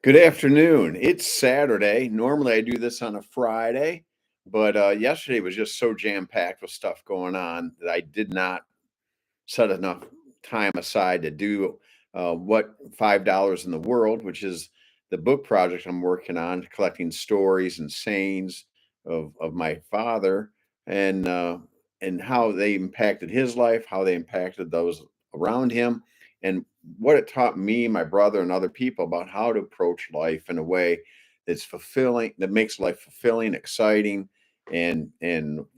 Good afternoon. It's Saturday. Normally, I do this on a Friday, but yesterday was just so jam packed with stuff going on that I did not set enough time aside to do what $5 in the world, which is the book project I'm working on, collecting stories and sayings of my father and uh, and how they impacted his life, how they impacted those around him, and what it taught me, my brother, and other people about how to approach life in a way that's fulfilling, that makes life fulfilling, exciting, and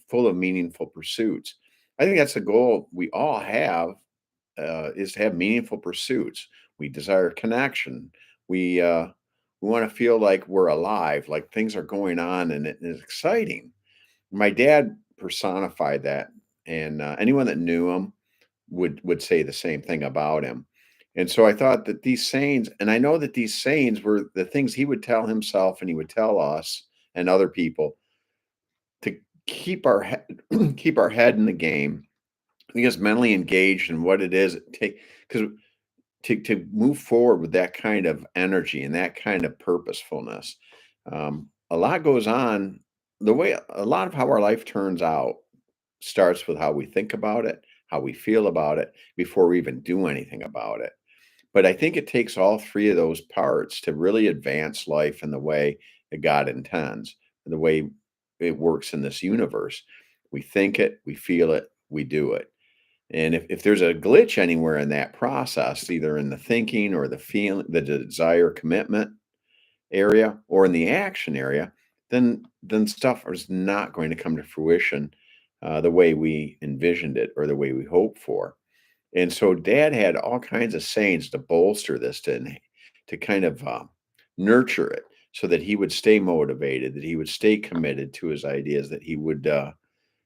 full of meaningful pursuits. I think that's the goal we all have, is to have meaningful pursuits. We desire connection. We want to feel like we're alive, like things are going on, and it is exciting. My dad personified that, and anyone that knew him would say the same thing about him. And so I thought that these sayings, and I know that these sayings were the things he would tell himself and he would tell us and other people to keep our head, keep our head in the game, because mentally engaged in what it is it take, because to move forward with that kind of energy and that kind of purposefulness, a lot goes on. The way a lot of how our life turns out starts with how we think about it, how we feel about it before we even do anything about it. But I think it takes all three of those parts to really advance life in the way that God intends, the way it works in this universe. We think it, we feel it, we do it. And if there's a glitch anywhere in that process, either in the thinking or the feeling, the desire commitment area, or in the action area, then stuff is not going to come to fruition the way we envisioned it or the way we hoped for. And so Dad had all kinds of sayings to bolster this, to kind of nurture it, so that he would stay motivated, that he would stay committed to his ideas, that he would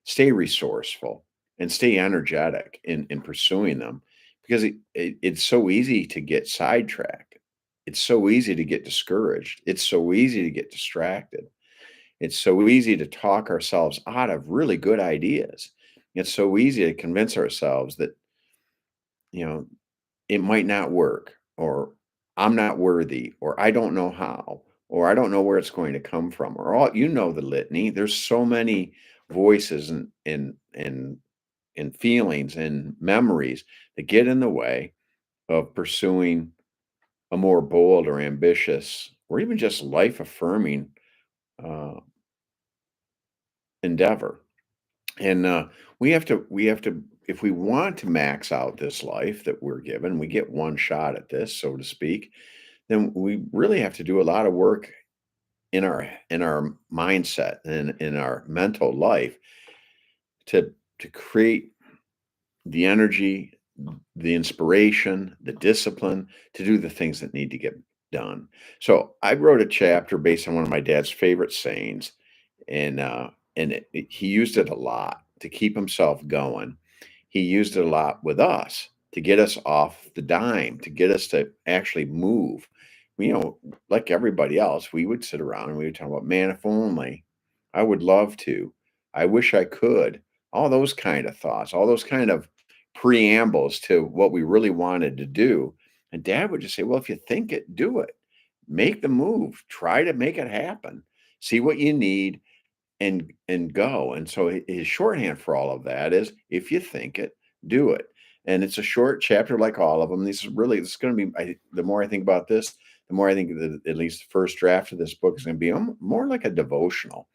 stay resourceful and stay energetic in pursuing them, because it's so easy to get sidetracked. It's so easy to get discouraged. It's so easy to get distracted. It's so easy to talk ourselves out of really good ideas. It's so easy to convince ourselves that, you know, it might not work, or I'm not worthy, or I don't know how, or I don't know where it's going to come from, or all, the litany. There's so many voices and feelings and memories that get in the way of pursuing a more bold or ambitious or even just life affirming uh, endeavor. And we have to, if we want to max out this life that we're given, we get one shot at this, so to speak, then we really have to do a lot of work in our mindset and in our mental life to create the energy, the inspiration, the discipline to do the things that need to get done. So I wrote a chapter based on one of my dad's favorite sayings, and he used it a lot to keep himself going. He used it a lot with us to get us off the dime, to get us to actually move. Like everybody else, we would sit around and we would talk about, man, if only I would love to, I wish I could, all those kind of thoughts, all those kind of preambles to what we really wanted to do. And dad would just say, well, if you think it, do it. Make the move. Try to make it happen. See what you need and go. And so his shorthand for all of that is, if you think it, do it. And it's a short chapter like all of them. This is going to be, the more I think about this, the more I think that at least the first draft of this book is going to be more like a devotional.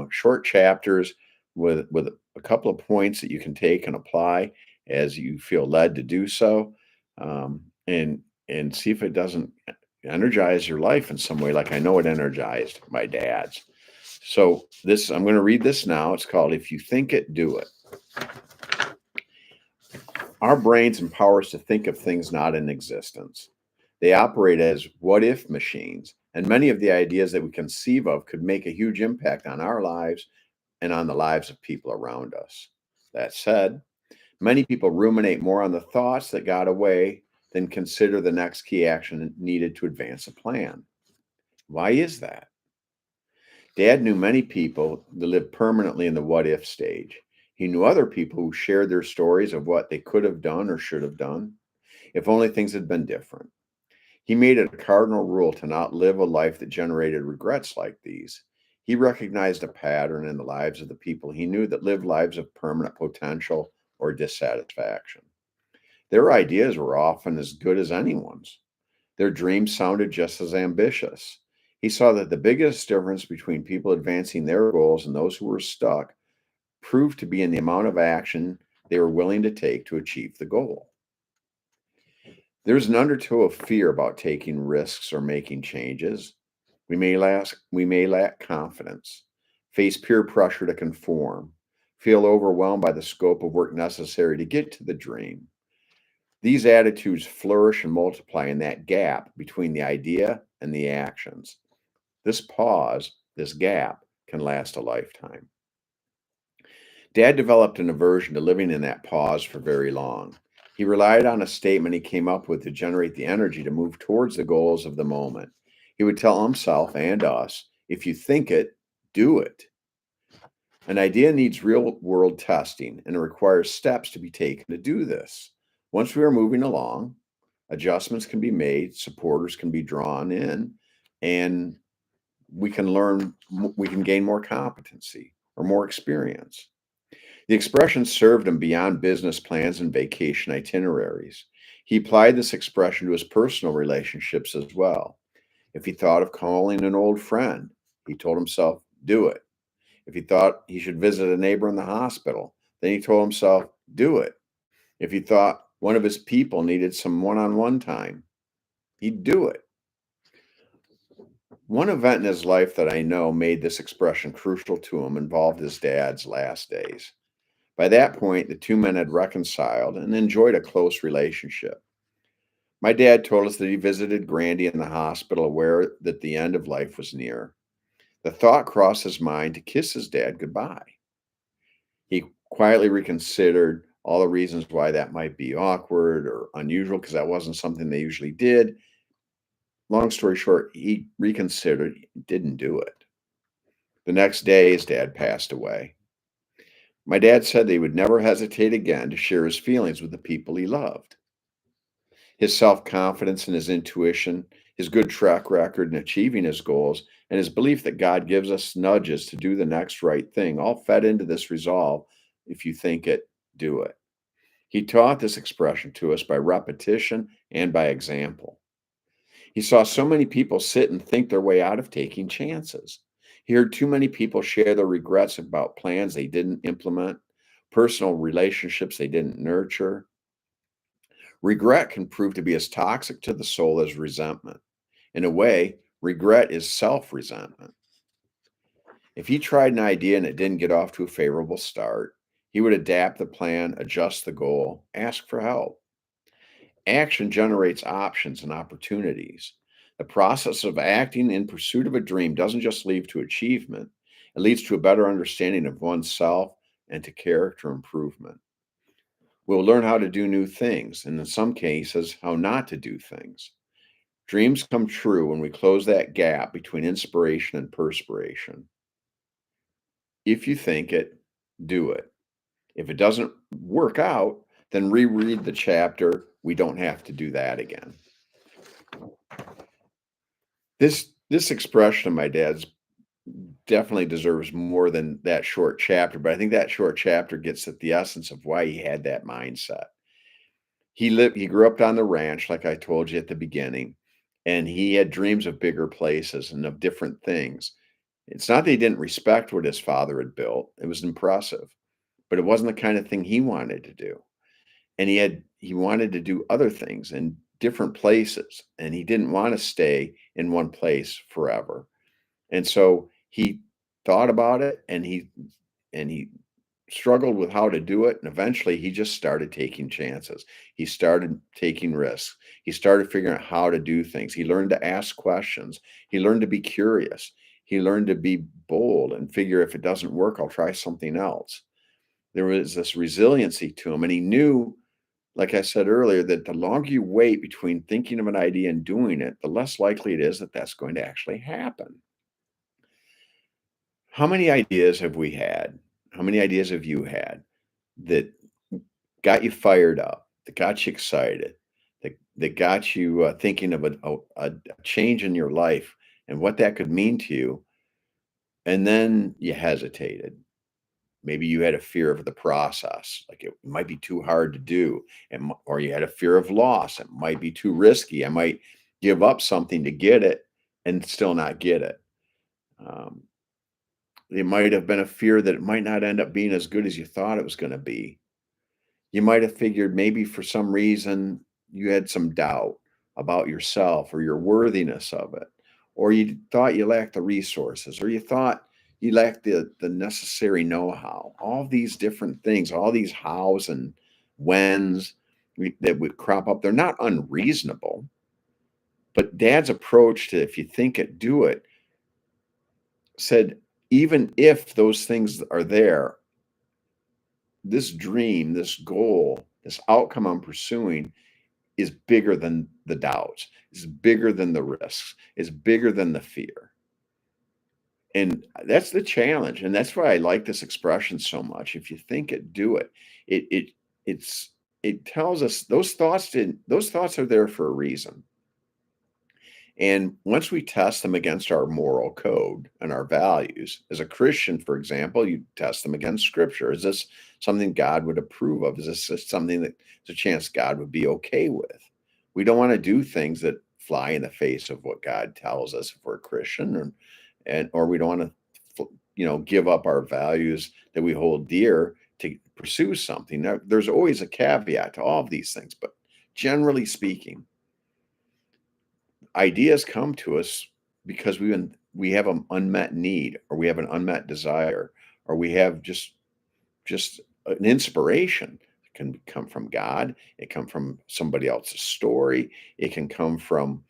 Short chapters with a couple of points that you can take and apply as you feel led to do so, and see if it doesn't energize your life in some way, like I know it energized my dad's. So this, I'm going to read this now. It's called "If You Think It, Do It." Our brains empower us to think of things not in existence. They operate as what if machines, and many of the ideas that we conceive of could make a huge impact on our lives and on the lives of people around us. That said, many people ruminate more on the thoughts that got away than consider the next key action needed to advance a plan. Why is that? Dad knew many people that lived permanently in the what if stage. He knew other people who shared their stories of what they could have done or should have done if only things had been different. He made it a cardinal rule to not live a life that generated regrets like these. He recognized a pattern in the lives of the people he knew that lived lives of permanent potential or dissatisfaction. Their ideas were often as good as anyone's. Their dreams sounded just as ambitious. He saw that the biggest difference between people advancing their goals and those who were stuck proved to be in the amount of action they were willing to take to achieve the goal. There's an undertow of fear about taking risks or making changes. We may lack confidence, face peer pressure to conform, feel overwhelmed by the scope of work necessary to get to the dream. These attitudes flourish and multiply in that gap between the idea and the actions. This pause, this gap, can last a lifetime. Dad developed an aversion to living in that pause for very long. He relied on a statement he came up with to generate the energy to move towards the goals of the moment. He would tell himself and us, if you think it, do it. An idea needs real world testing and it requires steps to be taken to do this. Once we are moving along, adjustments can be made, supporters can be drawn in, and we can gain more competency or more experience. The expression served him beyond business plans and vacation itineraries. He applied this expression to his personal relationships as well. If he thought of calling an old friend, he told himself, do it. If he thought he should visit a neighbor in the hospital, then he told himself, do it. If he thought one of his people needed some one on one time, he'd do it. One event in his life that I know made this expression crucial to him involved his dad's last days. By that point, the two men had reconciled and enjoyed a close relationship. My dad told us that he visited Grandy in the hospital, aware that the end of life was near. The thought crossed his mind to kiss his dad goodbye. He quietly reconsidered all the reasons why that might be awkward or unusual because that wasn't something they usually did. Long story short, he reconsidered, didn't do it. The next day, his dad passed away. My dad said that he would never hesitate again to share his feelings with the people he loved. His self confidence and his intuition, his good track record in achieving his goals, and his belief that God gives us nudges to do the next right thing all fed into this resolve if you think it, do it. He taught this expression to us by repetition and by example. He saw so many people sit and think their way out of taking chances. He heard too many people share their regrets about plans they didn't implement, personal relationships they didn't nurture. Regret can prove to be as toxic to the soul as resentment. In a way, regret is self resentment. If he tried an idea and it didn't get off to a favorable start, he would adapt the plan, adjust the goal, ask for help. Action generates options and opportunities. The process of acting in pursuit of a dream doesn't just lead to achievement, it leads to a better understanding of oneself and to character improvement. We'll learn how to do new things, and in some cases, how not to do things. Dreams come true when we close that gap between inspiration and perspiration. If you think it, do it. If it doesn't work out, then reread the chapter. We don't have to do that again. This expression of my dad's definitely deserves more than that short chapter, but I think that short chapter gets at the essence of why he had that mindset. He grew up on the ranch, like I told you at the beginning, and he had dreams of bigger places and of different things. It's not that he didn't respect what his father had built. It was impressive, but it wasn't the kind of thing he wanted to do. And he wanted to do other things in different places, and he didn't want to stay in one place forever. And so he thought about it and he struggled with how to do it. And eventually he just started taking chances. He started taking risks. He started figuring out how to do things. He learned to ask questions. He learned to be curious. He learned to be bold and figure if it doesn't work, I'll try something else. There was this resiliency to him. And he knew, like I said earlier, that the longer you wait between thinking of an idea and doing it, the less likely it is that that's going to actually happen. How many ideas have we had? How many ideas have you had that got you fired up, that got you excited, that that got you thinking of a change in your life and what that could mean to you, and then you hesitated. Maybe you had a fear of the process, like it might be too hard to do, or you had a fear of loss. It might be too risky. I might give up something to get it and still not get it. Um, it might have been a fear that it might not end up being as good as you thought it was going to be. You might have figured maybe for some reason you had some doubt about yourself or your worthiness of it, or you thought you lacked the resources, or you thought you lacked the necessary know-how. All these different things, all these hows and whens that would crop up, they're not unreasonable. But Dad's approach to if you think it, do it, said even if those things are there, this dream, this goal, this outcome I'm pursuing is bigger than the doubts, is bigger than the risks, is bigger than the fear. And that's the challenge. And that's why I like this expression so much. If you think it, do it. It it it's it tells us those thoughts are there for a reason. And once we test them against our moral code and our values, as a Christian, for example, you test them against scripture. Is this something God would approve of? Is this something that there's a chance God would be okay with? We don't want to do things that fly in the face of what God tells us if we're a Christian, or we don't want to, give up our values that we hold dear to pursue something. Now, there's always a caveat to all of these things, but generally speaking, ideas come to us because we have an unmet need, or we have an unmet desire, or we have just an inspiration. It can come from God, it come from somebody else's story, it can come from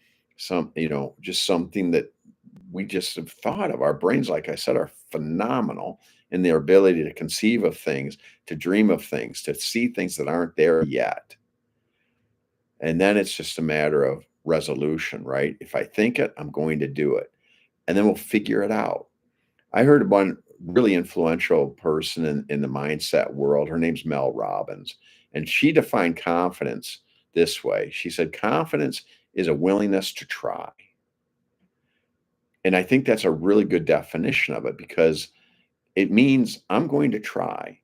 just something that we just have thought of. Our brains, like I said, are phenomenal in their ability to conceive of things, to dream of things, to see things that aren't there yet. And then it's just a matter of resolution, right? If I think it, I'm going to do it. And then we'll figure it out. I heard one really influential person in the mindset world. Her name's Mel Robbins. And she defined confidence this way. She said, confidence is a willingness to try. And I think that's a really good definition of it, because it means I'm going to try.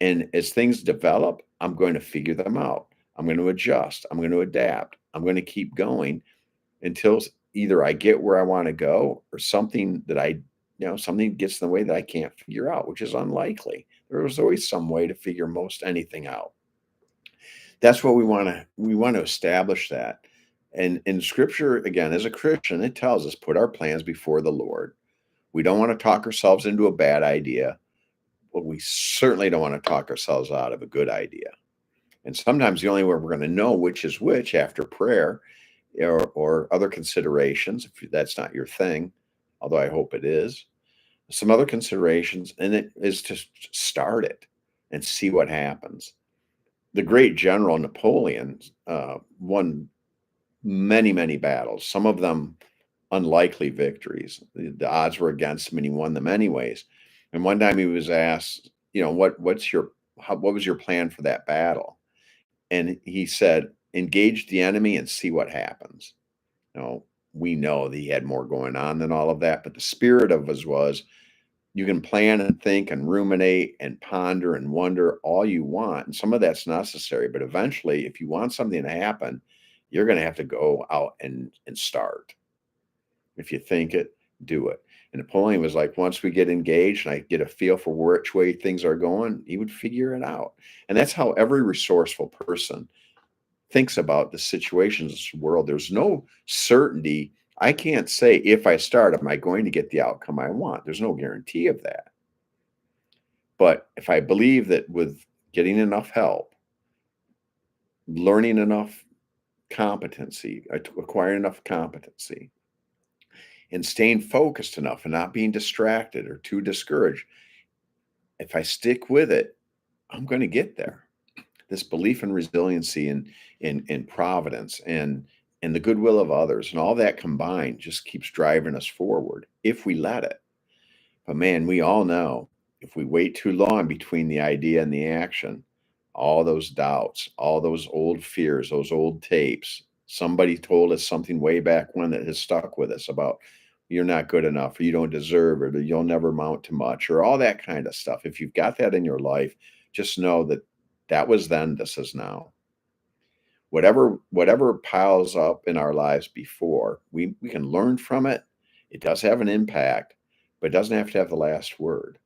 And as things develop, I'm going to figure them out. I'm going to adjust. I'm going to adapt. I'm going to keep going until either I get where I want to go, or something that something gets in the way that I can't figure out, which is unlikely. There's always some way to figure most anything out. That's what we want to establish that. And in scripture, again, as a Christian, it tells us put our plans before the Lord. We don't want to talk ourselves into a bad idea, but we certainly don't want to talk ourselves out of a good idea. And sometimes the only way we're going to know which is which after prayer, or other considerations, if that's not your thing, although I hope it is, some other considerations, and it is to start it and see what happens. The great general Napoleon won many, many battles, some of them unlikely victories. The odds were against him, and he won them anyways. And one time he was asked, what was your plan for that battle? And he said, engage the enemy and see what happens. We know that he had more going on than all of that, but the spirit of us was, you can plan and think and ruminate and ponder and wonder all you want. And some of that's necessary, but eventually, if you want something to happen, you're going to have to go out and start. If you think it, do it. And Napoleon was like, once we get engaged and I get a feel for which way things are going, he would figure it out. And that's how every resourceful person thinks about the situations of this world. There's no certainty. I can't say if I start, am I going to get the outcome I want? There's no guarantee of that. But if I believe that with getting enough help, learning enough competency, acquiring enough competency, and staying focused enough and not being distracted or too discouraged, if I stick with it, I'm going to get there. This belief in resiliency and in providence and the goodwill of others and all that combined just keeps driving us forward if we let it. But man, we all know if we wait too long between the idea and the action, all those doubts, all those old fears, those old tapes, Somebody told us something way back when that has stuck with us about you're not good enough, or you don't deserve it, or you'll never amount to much, or all that kind of stuff. If you've got that in your life, just know that that was then, this is now. Whatever piles up in our lives before, we can learn from it. It does have an impact, but it doesn't have to have the last word.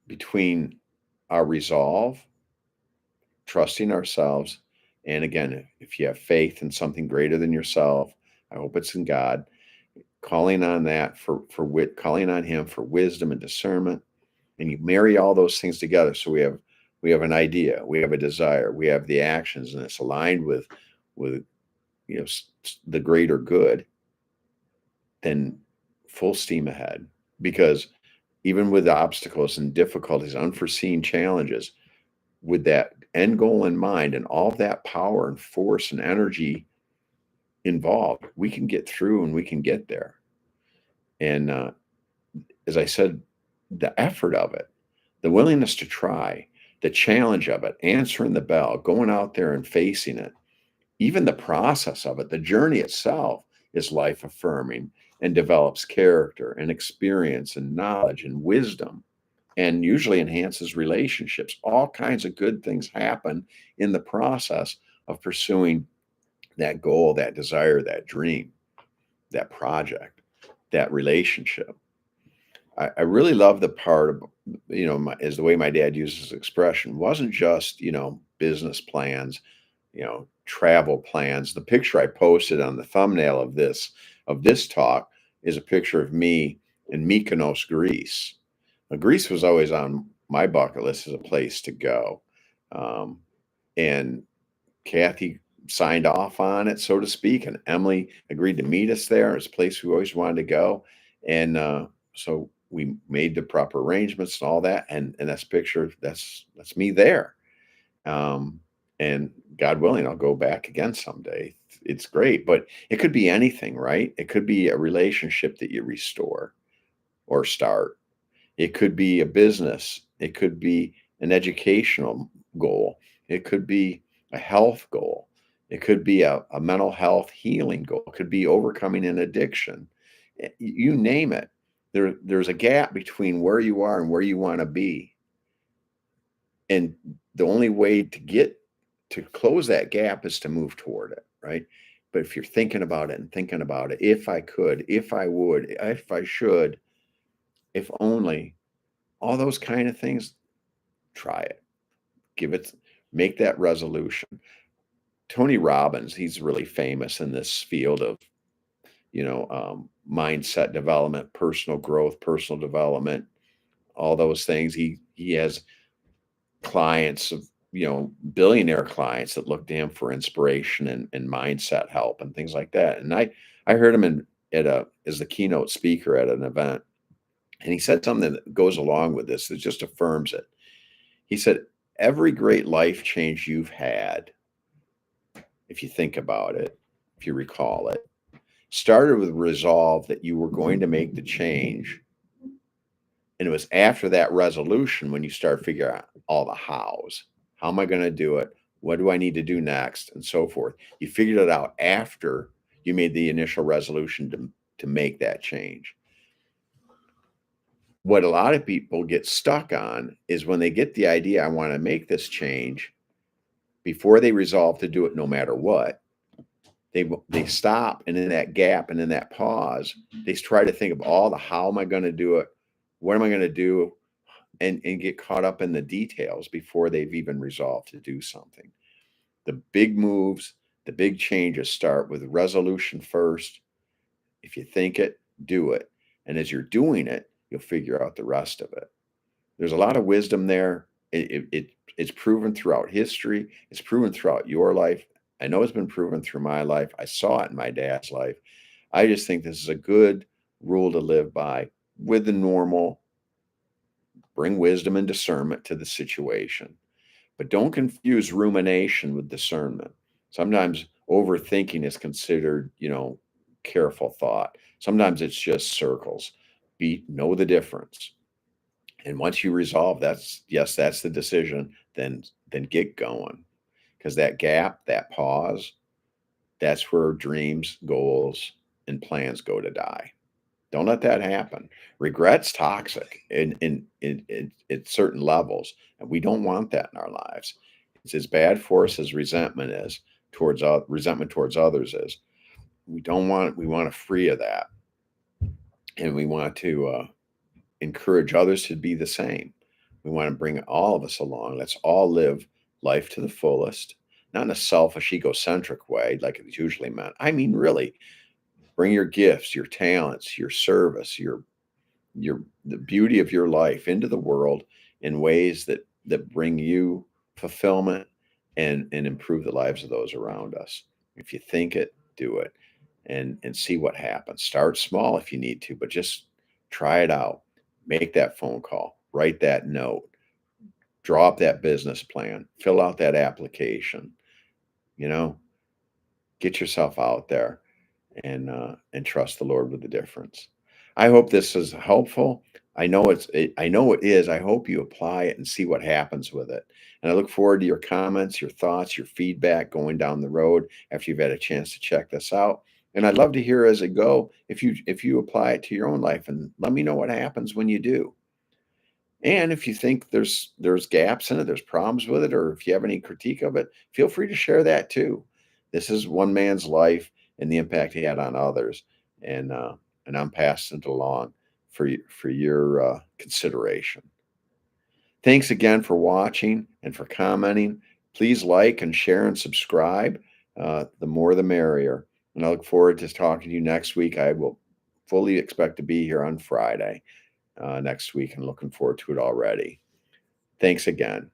Between our resolve, trusting ourselves, and again, if you have faith in something greater than yourself, I hope it's in God, calling on that for wit, calling on Him for wisdom and discernment, and you marry all those things together. So we have an idea, we have a desire, we have the actions, and it's aligned with the greater good. Then full steam ahead, because even with obstacles and difficulties, unforeseen challenges, with that end goal in mind and all that power and force and energy involved, we can get through and we can get there. And as I said, the effort of it, the willingness to try, the challenge of it, answering the bell, going out there and facing it, even the process of it, the journey itself is life affirming and develops character and experience and knowledge and wisdom, and usually enhances relationships. All kinds of good things happen in the process of pursuing that goal, that desire, that dream, that project, that relationship. I really love the part of, is the way my dad uses expression. It wasn't just, business plans, travel plans. The picture I posted on the thumbnail of this talk is a picture of me in Mykonos, Greece. Now, Greece was always on my bucket list as a place to go. Um, and Kathy signed off on it, so to speak, and Emily agreed to meet us there. It's a place we always wanted to go. And so we made the proper arrangements and all that. And that's picture, that's me there. Um, and God willing, I'll go back again someday. It's great, but it could be anything, right? It could be a relationship that you restore or start. It could be a business. It could be an educational goal. It could be a health goal. It could be a mental health healing goal. It could be overcoming an addiction. You name it. There's a gap between where you are and where you want to be. And the only way to close that gap is to move toward it, right? But if you're thinking about it and thinking about it, if I could, if I would, if I should, if only, all those kind of things, try it. Give it, make that resolution. Tony Robbins, he's really famous in this field of, mindset development, personal growth, personal development, all those things. He has clients of, billionaire clients that look to him for inspiration and mindset help and things like that. And I heard him as the keynote speaker at an event, and he said something that goes along with this that just affirms it. He said, every great life change you've had, if you think about it, if you recall it, started with resolve that you were going to make the change. And it was after that resolution when you start figuring out all the hows. How am I going to do it? What do I need to do next? And so forth. You figured it out after you made the initial resolution to make that change. What a lot of people get stuck on is when they get the idea, I want to make this change, before they resolve to do it no matter what, they stop, and in that gap and in that pause, they try to think of all the how am I going to do it? What am I going to do? And get caught up in the details before they've even resolved to do something. The big moves, the big changes start with resolution first. If you think it, do it. And as you're doing it, you'll figure out the rest of it. There's a lot of wisdom there. It's proven throughout history. It's proven throughout your life. I know it's been proven through my life. I saw it in my dad's life. I just think this is a good rule to live by, with the normal, bring wisdom and discernment to the situation. But don't confuse rumination with discernment. Sometimes overthinking is considered, careful thought. Sometimes it's just circles. Know the difference. And once you resolve that's the decision, then get going. because that gap, that pause, that's where dreams, goals, and plans go to die. Don't let that happen. Regret's toxic in at certain levels, and we don't want that in our lives. It's as bad for us as resentment is resentment towards others is. We don't want we want to free of that, and we want to encourage others to be the same. We want to bring all of us along. Let's all live life to the fullest, not in a selfish, egocentric way like it's usually meant. I mean, really, bring your gifts, your talents, your service, your the beauty of your life into the world in ways that bring you fulfillment and improve the lives of those around us. If you think it, do it, and see what happens. Start small if you need to, but just try it out. Make that phone call, write that note, draw up that business plan, fill out that application, you know, get yourself out there and trust the Lord with the difference. I hope this is helpful. I know it is. I hope you apply it and see what happens with it. And I look forward to your comments, your thoughts, your feedback going down the road after you've had a chance to check this out. And I'd love to hear as it go if you apply it to your own life, and let me know what happens when you do. And if you think there's gaps in it, there's problems with it, or if you have any critique of it, feel free to share that too. This is one man's life and the impact he had on others, and uh, and I'm passing it along for your consideration. Thanks again for watching and for commenting. Please like and share and subscribe. The more, the merrier. And I look forward to talking to you next week. I will fully expect to be here on Friday next week and looking forward to it already. Thanks again.